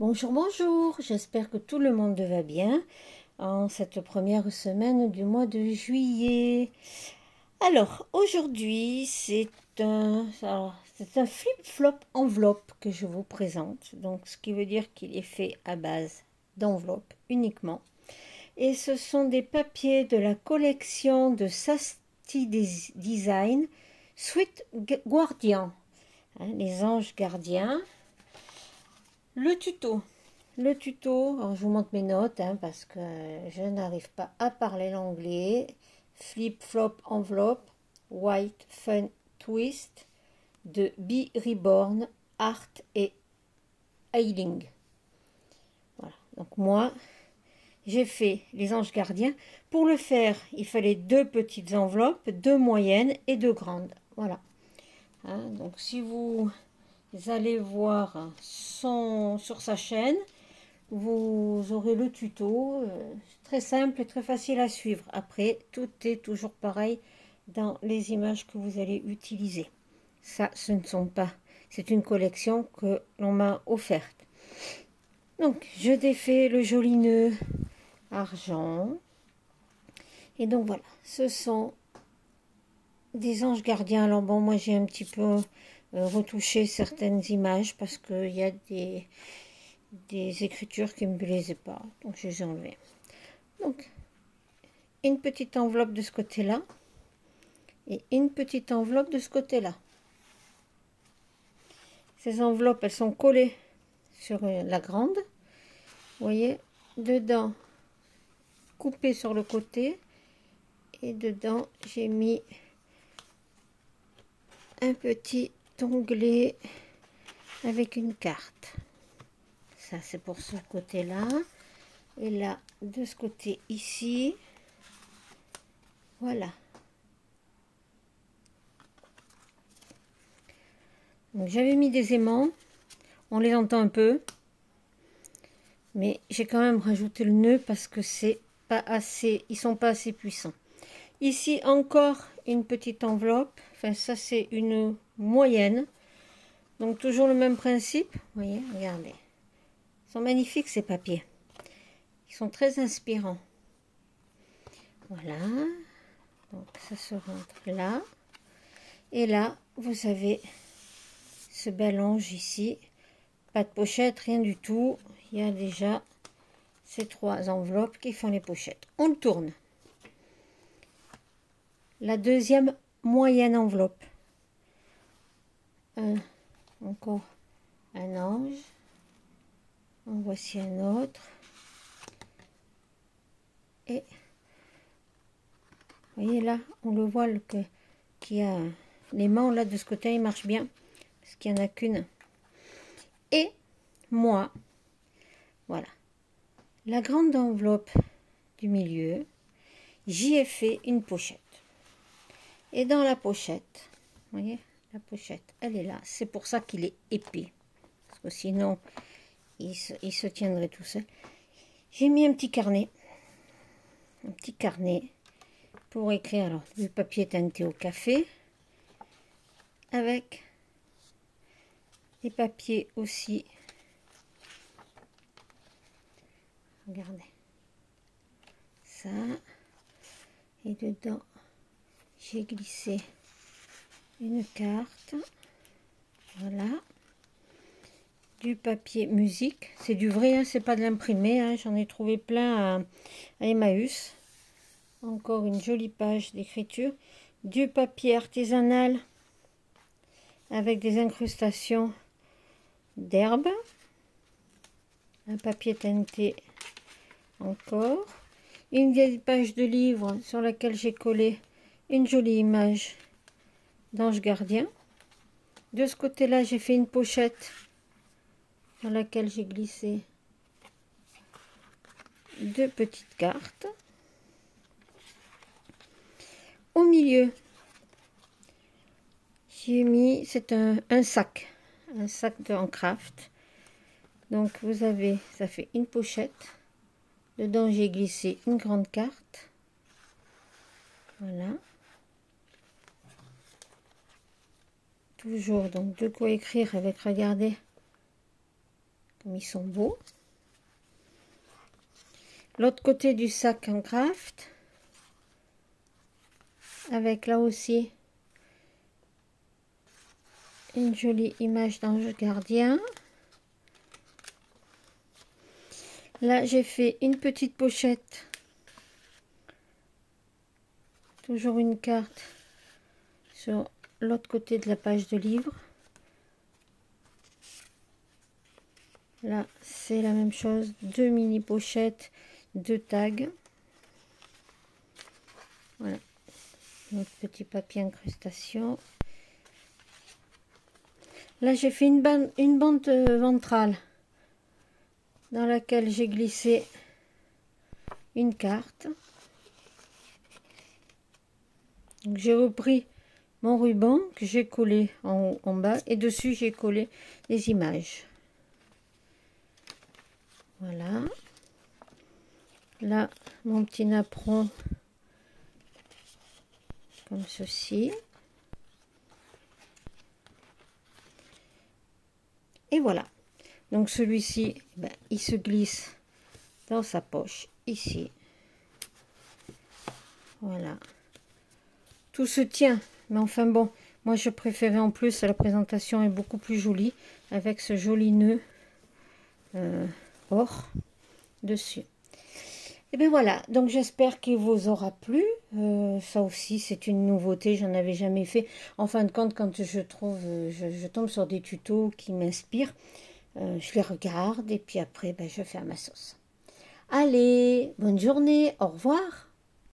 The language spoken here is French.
Bonjour, bonjour, j'espère que tout le monde va bien en cette première semaine du mois de juillet. Alors, aujourd'hui, c'est un flip-flop enveloppe que je vous présente. Donc, ce qui veut dire qu'il est fait à base d'enveloppe uniquement. Et ce sont des papiers de la collection de Sasti Design, Sweet Guardian, les anges gardiens. Le tuto. Alors je vous montre mes notes parce que je n'arrive pas à parler l'anglais. Flip, flop, enveloppe, white, fun, twist, de Be Reborn, Art et Healing. Voilà, donc moi, j'ai fait les anges gardiens. Pour le faire, il fallait 2 petites enveloppes, 2 moyennes et 2 grandes. Voilà. Donc si vous allez voir sur sa chaîne, vous aurez le tuto, très simple et très facile à suivre. Après, tout est toujours pareil dans les images que vous allez utiliser. Ça, ce ne sont pas, c'est une collection que l'on m'a offerte. Donc, je défais le joli nœud argent. Et donc voilà, ce sont des anges gardiens. Alors bon, moi j'ai un petit peu retouché certaines images parce qu'il y a des écritures qui ne me plaisaient pas, donc je les ai enlevées. Donc, une petite enveloppe de ce côté-là et une petite enveloppe de ce côté-là. Ces enveloppes, elles sont collées sur la grande. Vous voyez, dedans, coupé sur le côté. Et dedans, j'ai mis un petit onglet avec une carte. Ça, c'est pour ce côté-là. Et là, de ce côté ici, voilà. Donc j'avais mis des aimants, on les entend un peu, mais j'ai quand même rajouté le nœud parce que c'est pas assez, ils sont pas assez puissants. Ici encore une petite enveloppe, enfin ça c'est une moyenne, donc toujours le même principe. Vous voyez, regardez, ils sont magnifiques ces papiers, ils sont très inspirants. Voilà, donc ça se rentre là, et là vous avez ce bel ange ici. Pas de pochette, rien du tout. Il y a déjà ces 3 enveloppes qui font les pochettes. On le tourne. La deuxième moyenne enveloppe. Encore un ange. En voici un autre. Et vous voyez là, on le voit qu'il y a l'aimant là de ce côté, il marche bien. Parce qu'il n'y en a qu'une. Et moi, voilà. La grande enveloppe du milieu, j'y ai fait une pochette. Et dans la pochette, vous voyez, la pochette, elle est là. C'est pour ça qu'il est épais. Parce que sinon, il se tiendrait tout seul. J'ai mis un petit carnet. Un petit carnet pour écrire. Alors, du papier teinté au café. Avec des papiers aussi. Regardez. Ça. Et dedans, j'ai glissé une carte. Voilà. Du papier musique. C'est du vrai, hein, c'est pas de l'imprimé. Hein, j'en ai trouvé plein à Emmaüs. Encore une jolie page d'écriture. Du papier artisanal avec des incrustations d'herbes. Un papier teinté encore. Une vieille page de livre sur laquelle j'ai collé une jolie image d'ange gardien. De ce côté-là, j'ai fait une pochette dans laquelle j'ai glissé 2 petites cartes. Au milieu, j'ai mis, c'est un sac en craft. Donc vous avez, ça fait une pochette. Dedans, j'ai glissé une grande carte. Voilà. Toujours donc de quoi écrire avec, regardez, comme ils sont beaux. L'autre côté du sac en craft, avec là aussi une jolie image d'ange gardien. Là, j'ai fait une petite pochette, toujours une carte sur l'autre côté de la page de livre. Là, c'est la même chose, deux mini pochettes, deux tags. Voilà, notre petit papier incrustation. Là, j'ai fait une bande ventrale dans laquelle j'ai glissé une carte. J'ai repris mon ruban que j'ai collé en bas et dessus j'ai collé les images. Voilà. Là, mon petit napperon comme ceci. Et voilà. Donc celui-ci, ben, il se glisse dans sa poche ici. Voilà. Tout se tient. Mais enfin bon, moi je préférais en plus, la présentation est beaucoup plus jolie avec ce joli nœud or dessus. Et bien voilà, donc j'espère qu'il vous aura plu. Ça aussi c'est une nouveauté, j'en avais jamais fait. En fin de compte, quand je trouve, je tombe sur des tutos qui m'inspirent, je les regarde et puis après ben, je fais à ma sauce. Allez, bonne journée, au revoir.